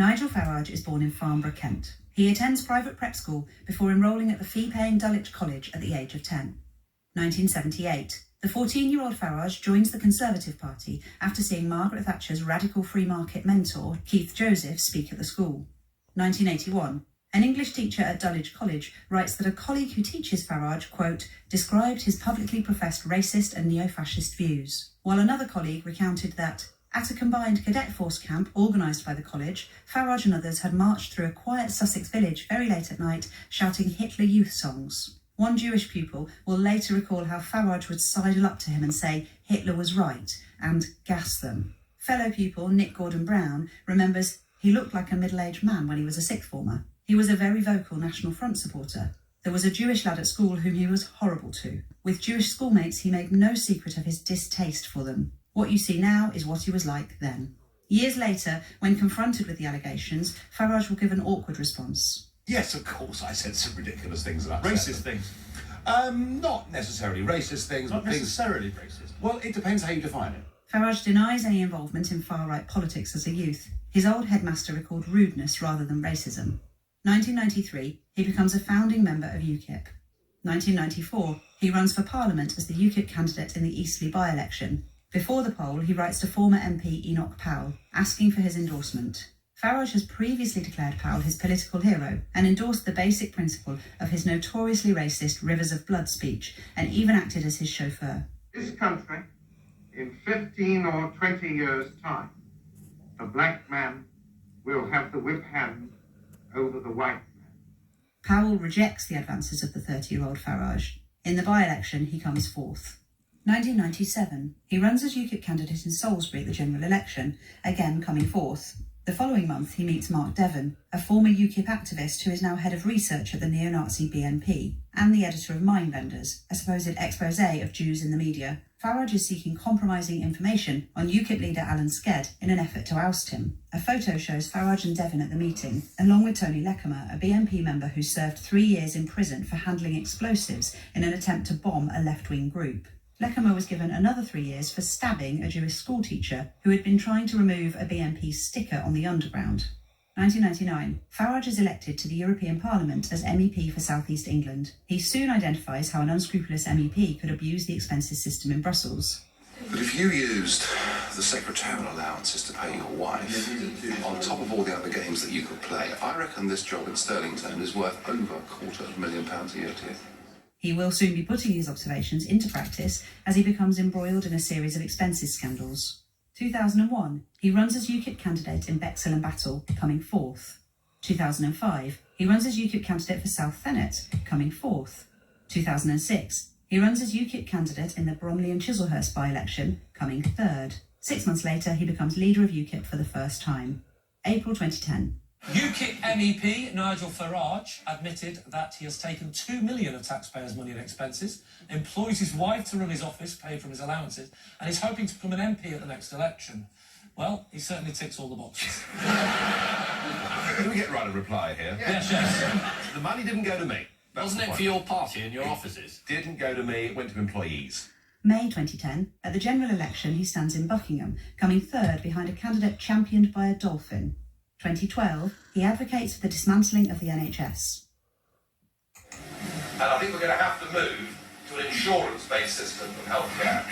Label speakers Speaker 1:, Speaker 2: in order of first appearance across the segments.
Speaker 1: Nigel Farage is born in Farnborough, Kent. He attends private prep school before enrolling at the fee-paying Dulwich College at the age of 10. 1978. The 14-year-old Farage joins the Conservative Party after seeing Margaret Thatcher's radical free market mentor, Keith Joseph, speak at the school. 1981. An English teacher at Dulwich College writes that a colleague who teaches Farage, quote, described his publicly professed racist and neo-fascist views, while another colleague recounted that, at a combined cadet force camp organised by the college, Farage and others had marched through a quiet Sussex village very late at night, shouting Hitler Youth songs. One Jewish pupil will later recall how Farage would sidle up to him and say Hitler was right and gas them. Fellow pupil Nick Gordon-Brown remembers he looked like a middle-aged man when he was a sixth former. He was a very vocal National Front supporter. There was a Jewish lad at school whom he was horrible to. With Jewish schoolmates, he made no secret of his distaste for them. What you see now is what he was like then. Years later, when confronted with the allegations, Farage will give an awkward response.
Speaker 2: Yes, of course, I said some ridiculous things about
Speaker 3: racist things.
Speaker 2: Not necessarily racist things.
Speaker 3: Not necessarily racist.
Speaker 2: Well, it depends how you define it.
Speaker 1: Farage denies any involvement in far-right politics as a youth. His old headmaster recalled rudeness rather than racism. 1993, he becomes a founding member of UKIP. 1994, he runs for Parliament as the UKIP candidate in the Eastleigh by-election. Before the poll, he writes to former MP Enoch Powell, asking for his endorsement. Farage has previously declared Powell his political hero and endorsed the basic principle of his notoriously racist Rivers of Blood speech and even acted as his chauffeur.
Speaker 4: This country, in 15 or 20 years' time, the black man will have the whip hand over the white man.
Speaker 1: Powell rejects the advances of the 30-year-old Farage. In the by-election, he comes fourth. 1997, he runs as UKIP candidate in Salisbury at the general election, again coming fourth. The following month, he meets Mark Devon, a former UKIP activist who is now head of research at the neo-Nazi BNP, and the editor of Mindbenders, a supposed expose of Jews in the media. Farage is seeking compromising information on UKIP leader Alan Sked in an effort to oust him. A photo shows Farage and Devon at the meeting, along with Tony Leckermer, a BNP member who served 3 years in prison for handling explosives in an attempt to bomb a left-wing group. Leckermer was given another 3 years for stabbing a Jewish schoolteacher who had been trying to remove a BNP sticker on the Underground. 1999, Farage is elected to the European Parliament as MEP for South East England. He soon identifies how an unscrupulous MEP could abuse the expenses system in Brussels.
Speaker 5: But if you used the secretarial allowances to pay your wife, on top of all the other games that you could play, I reckon this job in Sterlington is worth over £250,000 a year to you.
Speaker 1: He will soon be putting his observations into practice as he becomes embroiled in a series of expenses scandals. 2001, he runs as UKIP candidate in Bexhill and Battle, coming fourth. 2005, he runs as UKIP candidate for South Thanet, coming fourth. 2006, he runs as UKIP candidate in the Bromley and Chislehurst by-election, coming third. 6 months later, he becomes leader of UKIP for the first time. April 2010.
Speaker 6: UKIP MEP Nigel Farage admitted that he has taken £2 million of taxpayers' money and expenses, employs his wife to run his office, paid from his allowances, and is hoping to become an MP at the next election. Well, he certainly ticks all the boxes.
Speaker 2: Can we get right a reply here?
Speaker 6: Yes.
Speaker 2: The money didn't go to me.
Speaker 3: Wasn't it for your party and your offices?
Speaker 2: Didn't go to me, it went to employees.
Speaker 1: May 2010, at the general election, he stands in Buckingham, coming third behind a candidate championed by a dolphin. 2012, he advocates for the dismantling of the NHS.
Speaker 2: And I think we're going to have to move to an insurance-based system of healthcare.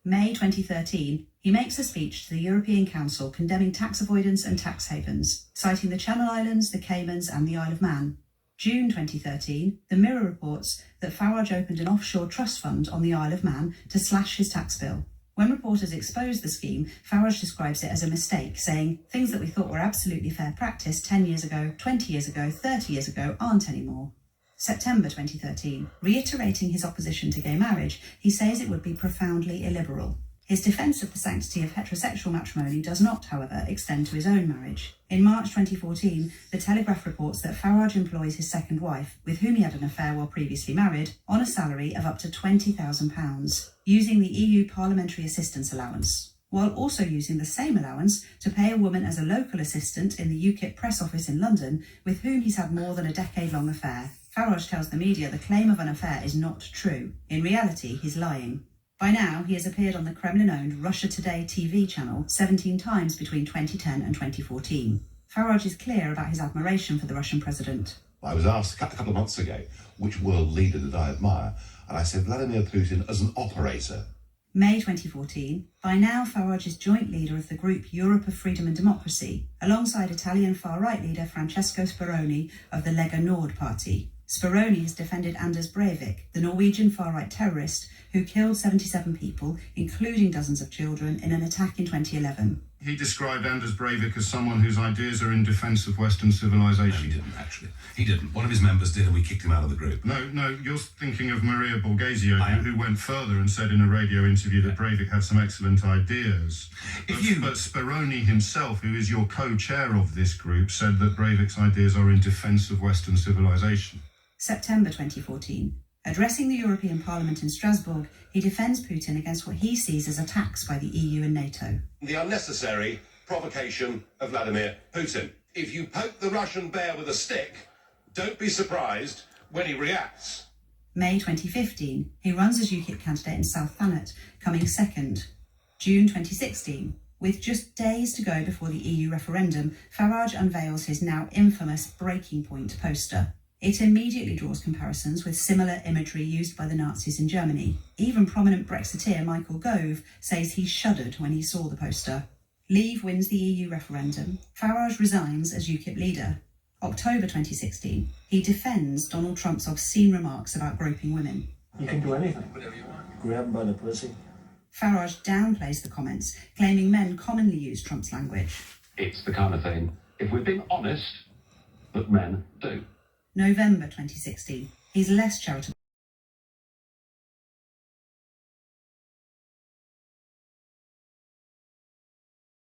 Speaker 1: May 2013, he makes a speech to the European Council condemning tax avoidance and tax havens, citing the Channel Islands, the Caymans and the Isle of Man. June 2013, the Mirror reports that Farage opened an offshore trust fund on the Isle of Man to slash his tax bill. When reporters exposed the scheme, Farage describes it as a mistake, saying, things that we thought were absolutely fair practice 10 years ago, 20 years ago, 30 years ago aren't anymore. September 2013, reiterating his opposition to gay marriage, he says it would be profoundly illiberal. His defence of the sanctity of heterosexual matrimony does not, however, extend to his own marriage. In March 2014, The Telegraph reports that Farage employs his second wife, with whom he had an affair while previously married, on a salary of up to £20,000, using the EU Parliamentary Assistance Allowance, while also using the same allowance to pay a woman as a local assistant in the UKIP press office in London, with whom he's had more than a decade-long affair. Farage tells the media the claim of an affair is not true. In reality, he's lying. By now, he has appeared on the Kremlin-owned Russia Today TV channel 17 times between 2010 and 2014. Farage is clear about his admiration for the Russian president.
Speaker 7: I was asked a couple of months ago which world leader did I admire, and I said Vladimir Putin as an operator.
Speaker 1: May 2014. By now, Farage is joint leader of the group Europe of Freedom and Democracy, alongside Italian far-right leader Francesco Speroni of the Lega Nord party. Speroni has defended Anders Breivik, the Norwegian far-right terrorist who killed 77 people, including dozens of children, in an attack in 2011.
Speaker 8: He described Anders Breivik as someone whose ideas are in defence of Western civilization.
Speaker 5: No, he didn't, actually. He didn't. One of his members did, and we kicked him out of the group.
Speaker 8: No, you're thinking of Maria Borghesio, who went further and said in a radio interview that Breivik had some excellent ideas. But Speroni himself, who is your co-chair of this group, said that Breivik's ideas are in defence of Western civilization.
Speaker 1: September 2014. Addressing the European Parliament in Strasbourg, he defends Putin against what he sees as attacks by the EU and NATO.
Speaker 9: The unnecessary provocation of Vladimir Putin. If you poke the Russian bear with a stick, don't be surprised when he reacts.
Speaker 1: May 2015. He runs as UKIP candidate in South Thanet, coming second. June 2016. With just days to go before the EU referendum, Farage unveils his now infamous Breaking Point poster. It immediately draws comparisons with similar imagery used by the Nazis in Germany. Even prominent Brexiteer Michael Gove says he shuddered when he saw the poster. Leave wins the EU referendum. Farage resigns as UKIP leader. October 2016. He defends Donald Trump's obscene remarks about groping women.
Speaker 6: You can do anything. Whatever you want. Grab by the pussy.
Speaker 1: Farage downplays the comments, claiming men commonly use Trump's language.
Speaker 9: It's the kind of thing, if we're being honest, that men do.
Speaker 1: November 2016. He's less charitable